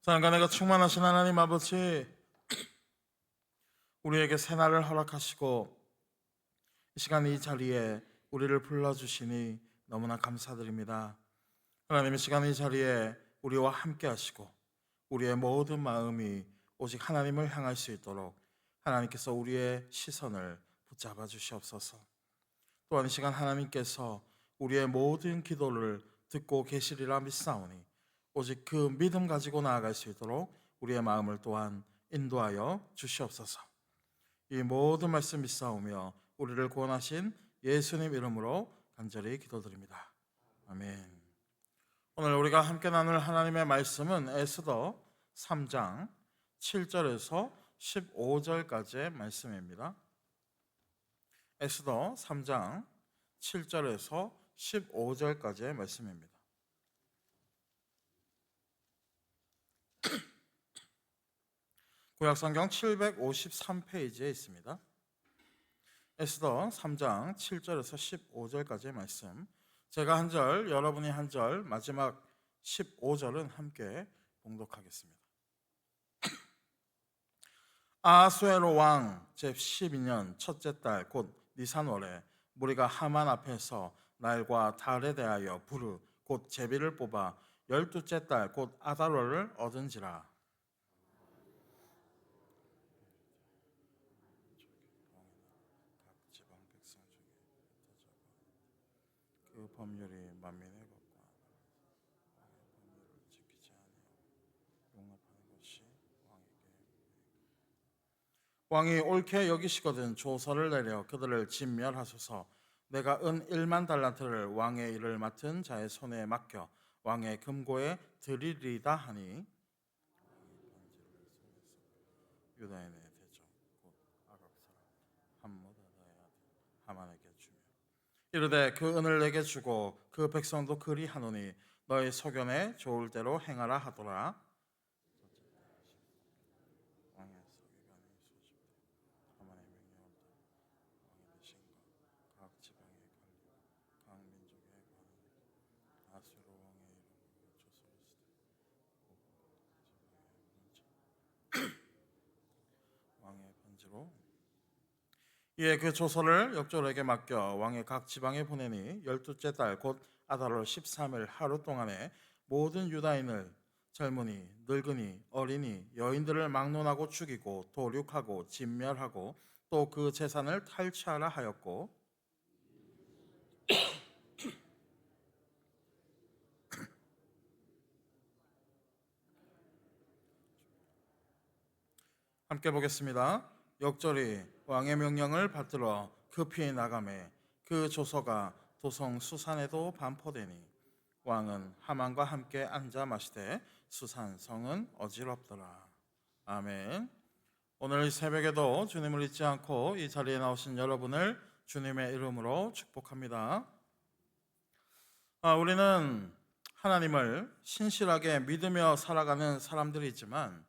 사랑과 내가 충만하신 하나님 아버지, 우리에게 새날을 허락하시고 이 시간 이 자리에 우리를 불러주시니 너무나 감사드립니다. 하나님, 이 시간 이 자리에 우리와 함께 하시고 우리의 모든 마음이 오직 하나님을 향할 수 있도록 하나님께서 우리의 시선을 붙잡아 주시옵소서. 또한 이 시간 하나님께서 우리의 모든 기도를 듣고 계시리라 믿사오니 오직 그 믿음 가지고 나아갈 수 있도록 우리의 마음을 또한 인도하여 주시옵소서. 이 모든 말씀 믿사오며 우리를 구원하신 예수님 이름으로 간절히 기도드립니다. 아멘. 오늘 우리가 함께 나눌 하나님의 말씀은 에스더 3장 7절에서 15절까지의 말씀입니다. 에스더 3장 7절에서 15절까지의 말씀입니다. 구약성경 753페이지에 있습니다. 에스더 3장 7절에서 15절까지의 말씀, 제가 한 절, 여러분이 한 절, 마지막 15절은 함께 봉독하겠습니다. 아하수에로 왕 제12년 첫째 달 곧 니산월에 무리가 하만 앞에서 날과 달에 대하여 부르 곧 제비를 뽑아 12째 달 곧 아달월을 얻은지라. 그 법률이 만민의 것과 법률을 지키지 아니하고 용납하는 것이 왕이 옳게 여기시거든 조서를 내려 그들을 진멸하소서. 내가 은 1만 달란트를 왕의 일을 맡은 자의 손에 맡겨 왕의 금고에 드리리다 하니 유다인의 대적 곧 아각 사람 함므다다의 아들 하만에게 주며 이르되 그 은을 내게 주고 그 백성도 그리 하노니 너희 소견에 좋을 대로 행하라 하더라. 왕의 서기관이 소집되 하만의 명령을 따라 왕이 되신 각 지방에 관리와 각 민족에 관하는 아수르 왕의 이름으로 조서를 쓰되 왕의 편지로 이에 그 조서를 역졸에게 맡겨 왕의 각 지방에 보내니 12째 달 곧 아달월 13일 하루 동안에 모든 유다인을 젊은이, 늙은이, 어린이, 여인들을 막론하고 죽이고 도륙하고 진멸하고 또 그 재산을 탈취하라 하였고 함께 보겠습니다. 역절이 왕의 명령을 받들어 급히 나가매 그 조서가 도성 수산에도 반포되니 왕은 하만과 함께 앉아 마시되 수산 성은 어지럽더라. 아멘. 오늘 이 새벽에도 주님을 잊지 않고 이 자리에 나오신 여러분을 주님의 이름으로 축복합니다. 우리는 하나님을 신실하게 믿으며 살아가는 사람들이지만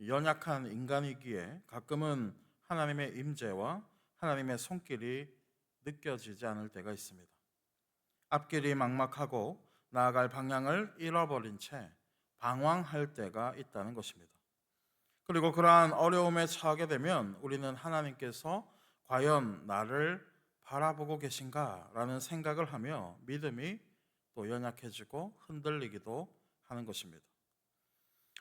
연약한 인간이기에 가끔은 하나님의 임재와 하나님의 손길이 느껴지지 않을 때가 있습니다. 앞길이 막막하고 나아갈 방향을 잃어버린 채 방황할 때가 있다는 것입니다. 그리고 그러한 어려움에 처하게 되면 우리는 하나님께서 과연 나를 바라보고 계신가? 라는 생각을 하며 믿음이 또 연약해지고 흔들리기도 하는 것입니다.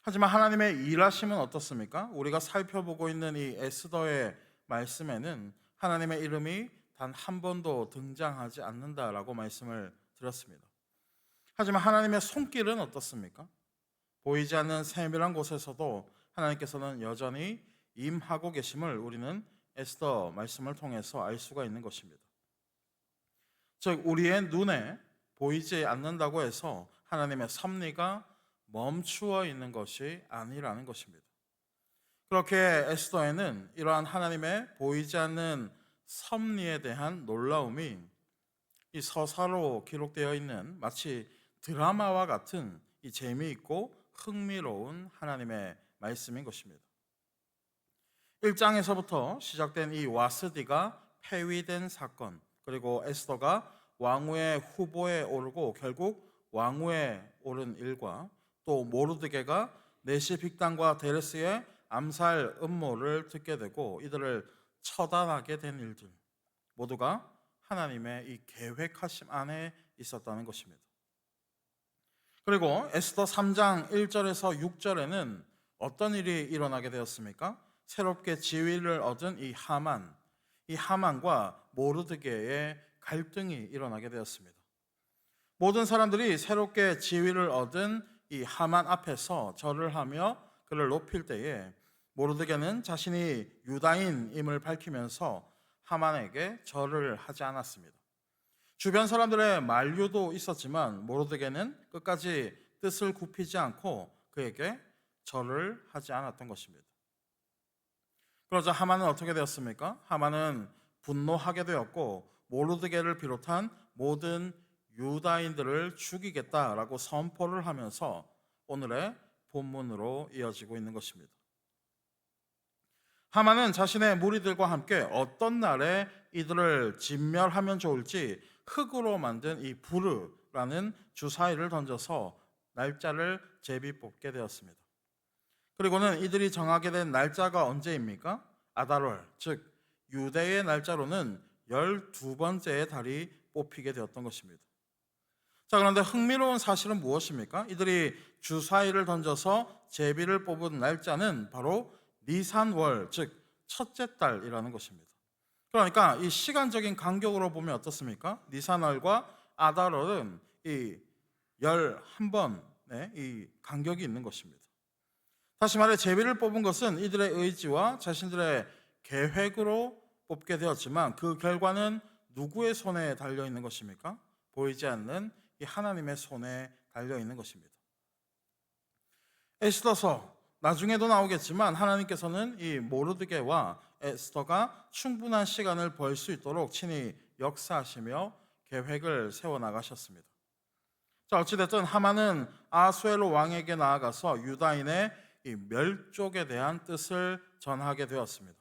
하지만 하나님의 일하심은 어떻습니까? 우리가 살펴보고 있는 이 에스더의 말씀에는 하나님의 이름이 단 한 번도 등장하지 않는다라고 말씀을 드렸습니다. 하지만 하나님의 손길은 어떻습니까? 보이지 않는 세밀한 곳에서도 하나님께서는 여전히 임하고 계심을 우리는 에스더 말씀을 통해서 알 수가 있는 것입니다. 즉 우리의 눈에 보이지 않는다고 해서 하나님의 섭리가 멈추어 있는 것이 아니라는 것입니다. 그렇게 에스더에는 이러한 하나님의 보이지 않는 섭리에 대한 놀라움이 이 서사로 기록되어 있는 마치 드라마와 같은 이 재미있고 흥미로운 하나님의 말씀인 것입니다. 1장에서부터 시작된 이 와스디가 폐위된 사건, 그리고 에스더가 왕후의 후보에 오르고 결국 왕후에 오른 일과 또 모르드게가 내시 빅단과 데레스의 암살 음모를 듣게 되고 이들을 처단하게 된 일들 모두가 하나님의 이 계획하심 안에 있었다는 것입니다. 그리고 에스더 3장 1절에서 6절에는 어떤 일이 일어나게 되었습니까? 새롭게 지위를 얻은 이 하만과 모르드게의 갈등이 일어나게 되었습니다. 모든 사람들이 새롭게 지위를 얻은 이 하만 앞에서 절을 하며 그를 높일 때에 모르드게는 자신이 유다인임을 밝히면서 하만에게 절을 하지 않았습니다. 주변 사람들의 만류도 있었지만 모르드게는 끝까지 뜻을 굽히지 않고 그에게 절을 하지 않았던 것입니다. 그러자 하만은 어떻게 되었습니까? 하만은 분노하게 되었고 모르드게를 비롯한 모든 유다인들을 죽이겠다라고 선포를 하면서 오늘의 본문으로 이어지고 있는 것입니다. 하만은 자신의 무리들과 함께 어떤 날에 이들을 진멸하면 좋을지 흙으로 만든 이 부르라는 주사위를 던져서 날짜를 제비 뽑게 되었습니다. 그리고는 이들이 정하게 된 날짜가 언제입니까? 아달월, 즉 유대의 날짜로는 12번째의 달이 뽑히게 되었던 것입니다. 자, 그런데 흥미로운 사실은 무엇입니까? 이들이 주사위를 던져서 제비를 뽑은 날짜는 바로 니산월, 즉 첫째 달이라는 것입니다. 그러니까 이 시간적인 간격으로 보면 어떻습니까? 니산월과 아달월은 이 11번의 이 간격이 있는 것입니다. 다시 말해 제비를 뽑은 것은 이들의 의지와 자신들의 계획으로 뽑게 되었지만 그 결과는 누구의 손에 달려 있는 것입니까? 보이지 않는 이 하나님의 손에 달려 있는 것입니다. 에스더서 나중에도 나오겠지만 하나님께서는 이 모르드게와 에스더가 충분한 시간을 벌 수 있도록 친히 역사하시며 계획을 세워나가셨습니다. 자, 어찌됐든 하만은 아수에로 왕에게 나아가서 유다인의 이 멸족에 대한 뜻을 전하게 되었습니다.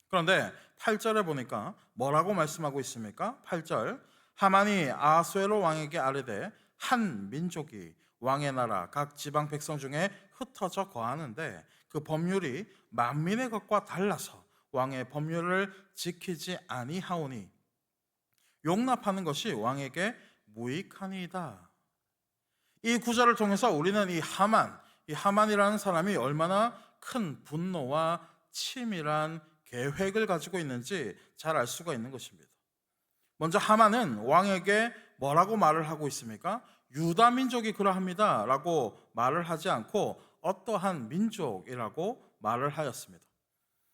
그런데 8절에 보니까 뭐라고 말씀하고 있습니까? 8절 하만이 아수에로 왕에게 아뢰되 한 민족이 왕의 나라 각 지방 백성 중에 흩어져 거하는데 그 법률이 만민의 것과 달라서 왕의 법률을 지키지 아니하오니 용납하는 것이 왕에게 무익하니이다. 이 구절을 통해서 우리는 이 하만이라는 사람이 얼마나 큰 분노와 치밀한 계획을 가지고 있는지 잘 알 수가 있는 것입니다. 먼저 하만은 왕에게 뭐라고 말을 하고 있습니까? 유다 민족이 그러합니다 라고 말을 하지 않고 어떠한 민족이라고 말을 하였습니다.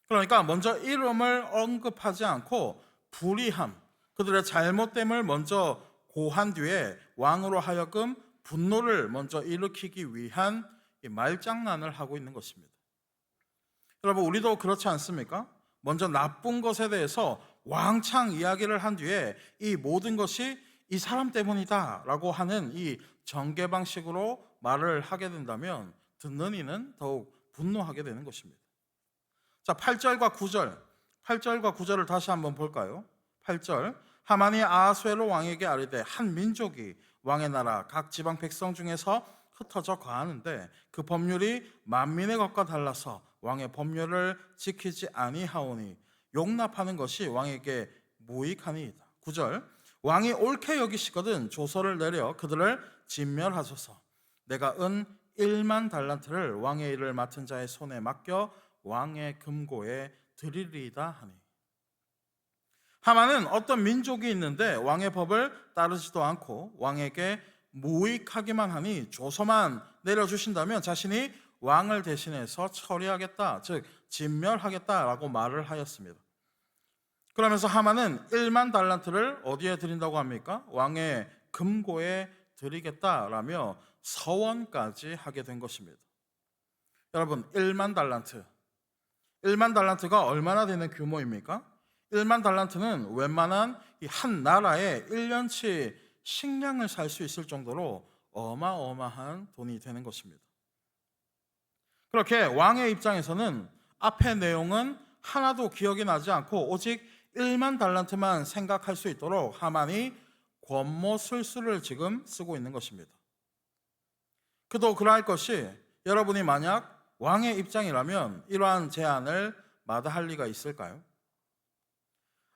그러니까 먼저 이름을 언급하지 않고 불의함, 그들의 잘못됨을 먼저 고한 뒤에 왕으로 하여금 분노를 먼저 일으키기 위한 말장난을 하고 있는 것입니다. 여러분, 우리도 그렇지 않습니까? 먼저 나쁜 것에 대해서 왕창 이야기를 한 뒤에 이 모든 것이 이 사람 때문이다 라고 하는 이 전개 방식으로 말을 하게 된다면 듣는 이는 더욱 분노하게 되는 것입니다. 자, 8절과 9절을 다시 한번 볼까요? 8절 하만이 아하수에로 왕에게 아뢰되 한 민족이 왕의 나라 각 지방 백성 중에서 흩어져 거하는데 그 법률이 만민의 것과 달라서 왕의 법률을 지키지 아니하오니 용납하는 것이 왕에게 무익하니이다. 9절 왕이 옳게 여기시거든 조서를 내려 그들을 진멸하소서. 내가 은 1만 달란트를 왕의 일을 맡은 자의 손에 맡겨 왕의 금고에 드리리이다 하니. 하만은 어떤 민족이 있는데 왕의 법을 따르지도 않고 왕에게 무익하기만 하니 조서만 내려주신다면 자신이 왕을 대신해서 처리하겠다, 즉 진멸하겠다라고 말을 하였습니다. 그러면서 하만은 1만 달란트를 어디에 드린다고 합니까? 왕의 금고에 드리겠다라며 서원까지 하게 된 것입니다. 여러분, 1만 달란트가 얼마나 되는 규모입니까? 1만 달란트는 웬만한 한 나라의 1년치 식량을 살 수 있을 정도로 어마어마한 돈이 되는 것입니다. 그렇게 왕의 입장에서는 앞의 내용은 하나도 기억이 나지 않고 오직 1만 달란트만 생각할 수 있도록 하만이 권모술수를 지금 쓰고 있는 것입니다. 그도 그러할 것이 여러분이 만약 왕의 입장이라면 이러한 제안을 마다할 리가 있을까요?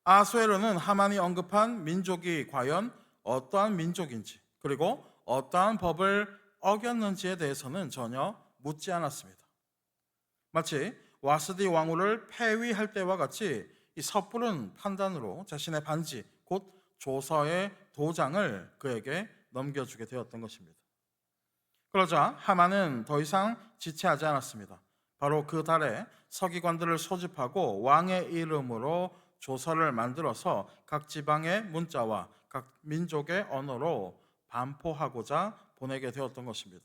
아하수에로는 하만이 언급한 민족이 과연 어떠한 민족인지, 그리고 어떠한 법을 어겼는지에 대해서는 전혀 묻지 않았습니다. 마치 와스디 왕후를 폐위할 때와 같이 이 섣부른 판단으로 자신의 반지, 곧 조서의 도장을 그에게 넘겨주게 되었던 것입니다. 그러자 하만은 더 이상 지체하지 않았습니다. 바로 그 달에 서기관들을 소집하고 왕의 이름으로 조서를 만들어서 각 지방의 문자와 각 민족의 언어로 반포하고자 보내게 되었던 것입니다.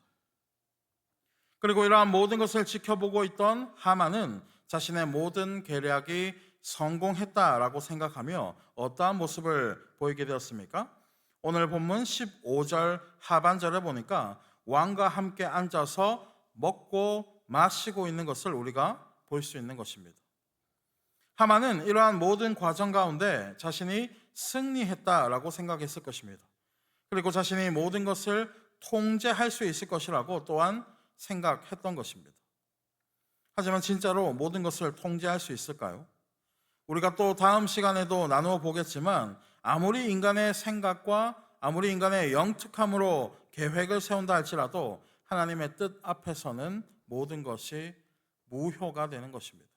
그리고 이러한 모든 것을 지켜보고 있던 하만은 자신의 모든 계략이 성공했다라고 생각하며 어떠한 모습을 보이게 되었습니까? 오늘 본문 15절 하반절에 보니까 왕과 함께 앉아서 먹고 마시고 있는 것을 우리가 볼 수 있는 것입니다. 하만은 이러한 모든 과정 가운데 자신이 승리했다라고 생각했을 것입니다. 그리고 자신이 모든 것을 통제할 수 있을 것이라고 또한 생각했던 것입니다. 하지만 진짜로 모든 것을 통제할 수 있을까요? 우리가 또 다음 시간에도 나누어 보겠지만 아무리 인간의 생각과 아무리 인간의 영특함으로 계획을 세운다 할지라도 하나님의 뜻 앞에서는 모든 것이 무효가 되는 것입니다.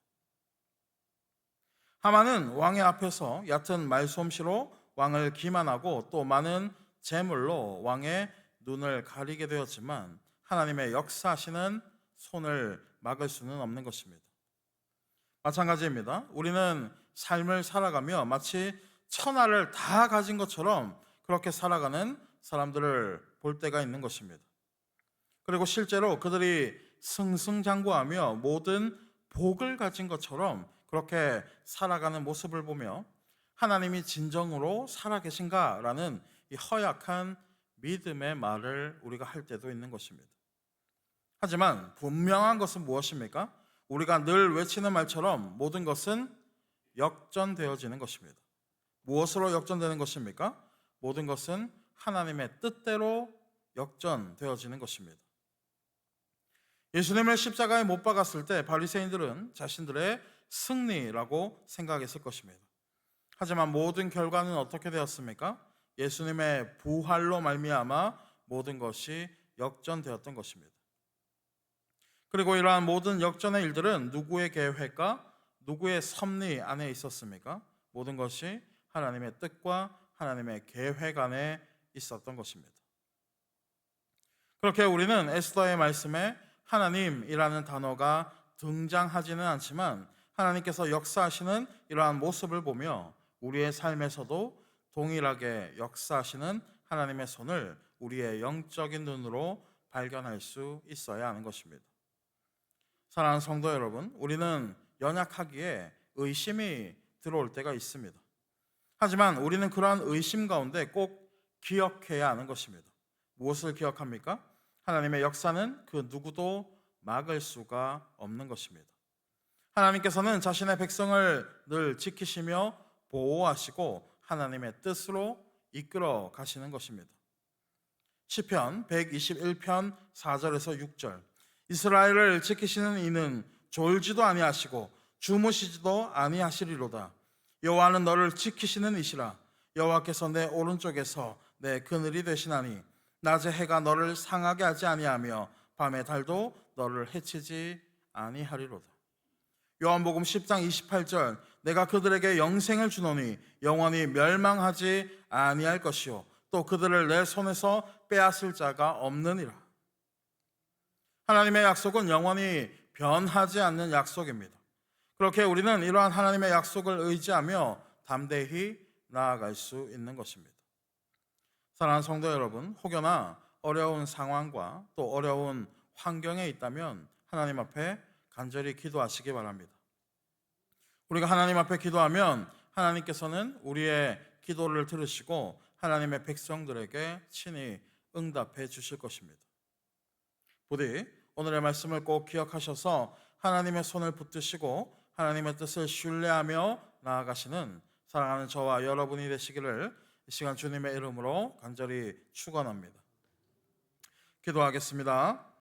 하만은 왕의 앞에서 얕은 말솜씨로 왕을 기만하고 또 많은 재물로 왕의 눈을 가리게 되었지만 하나님의 역사하시는 손을 막을 수는 없는 것입니다. 마찬가지입니다. 우리는 삶을 살아가며 마치 천하를 다 가진 것처럼 그렇게 살아가는 사람들을 볼 때가 있는 것입니다. 그리고 실제로 그들이 승승장구하며 모든 복을 가진 것처럼 그렇게 살아가는 모습을 보며 하나님이 진정으로 살아계신가라는 이 허약한 믿음의 말을 우리가 할 때도 있는 것입니다. 하지만 분명한 것은 무엇입니까? 우리가 늘 외치는 말처럼 모든 것은 역전되어지는 것입니다. 무엇으로 역전되는 것입니까? 모든 것은 하나님의 뜻대로 역전되어지는 것입니다. 예수님을 십자가에 못 박았을 때 바리새인들은 자신들의 승리라고 생각했을 것입니다. 하지만 모든 결과는 어떻게 되었습니까? 예수님의 부활로 말미암아 모든 것이 역전되었던 것입니다. 그리고 이러한 모든 역전의 일들은 누구의 계획과 누구의 섭리 안에 있었습니까? 모든 것이 하나님의 뜻과 하나님의 계획 안에 있었던 것입니다. 그렇게 우리는 에스더의 말씀에 하나님이라는 단어가 등장하지는 않지만 하나님께서 역사하시는 이러한 모습을 보며 우리의 삶에서도 동일하게 역사하시는 하나님의 손을 우리의 영적인 눈으로 발견할 수 있어야 하는 것입니다. 사랑하는 성도 여러분, 우리는 연약하기에 의심이 들어올 때가 있습니다. 하지만 우리는 그러한 의심 가운데 꼭 기억해야 하는 것입니다. 무엇을 기억합니까? 하나님의 역사는 그 누구도 막을 수가 없는 것입니다. 하나님께서는 자신의 백성을 늘 지키시며 보호하시고 하나님의 뜻으로 이끌어 가시는 것입니다. 시편 121편 4절에서 6절, 이스라엘을 지키시는 이는 졸지도 아니하시고 주무시지도 아니하시리로다. 여호와는 너를 지키시는 이시라. 여호와께서 내 오른쪽에서 내 그늘이 되시나니 낮에 해가 너를 상하게 하지 아니하며 밤에 달도 너를 해치지 아니하리로다. 요한복음 10장 28절, 내가 그들에게 영생을 주노니 영원히 멸망하지 아니할 것이요 또 그들을 내 손에서 빼앗을 자가 없느니라. 하나님의 약속은 영원히 변하지 않는 약속입니다. 그렇게 우리는 이러한 하나님의 약속을 의지하며 담대히 나아갈 수 있는 것입니다. 사랑하는 성도 여러분, 혹여나 어려운 상황과 또 어려운 환경에 있다면 하나님 앞에 간절히 기도하시기 바랍니다. 우리가 하나님 앞에 기도하면 하나님께서는 우리의 기도를 들으시고 하나님의 백성들에게 친히 응답해 주실 것입니다. 부디 오늘의 말씀을 꼭 기억하셔서 하나님의 손을 붙드시고 하나님의 뜻을 신뢰하며 나아가시는 사랑하는 저와 여러분이 되시기를 이 시간 주님의 이름으로 간절히 축원합니다. 기도하겠습니다.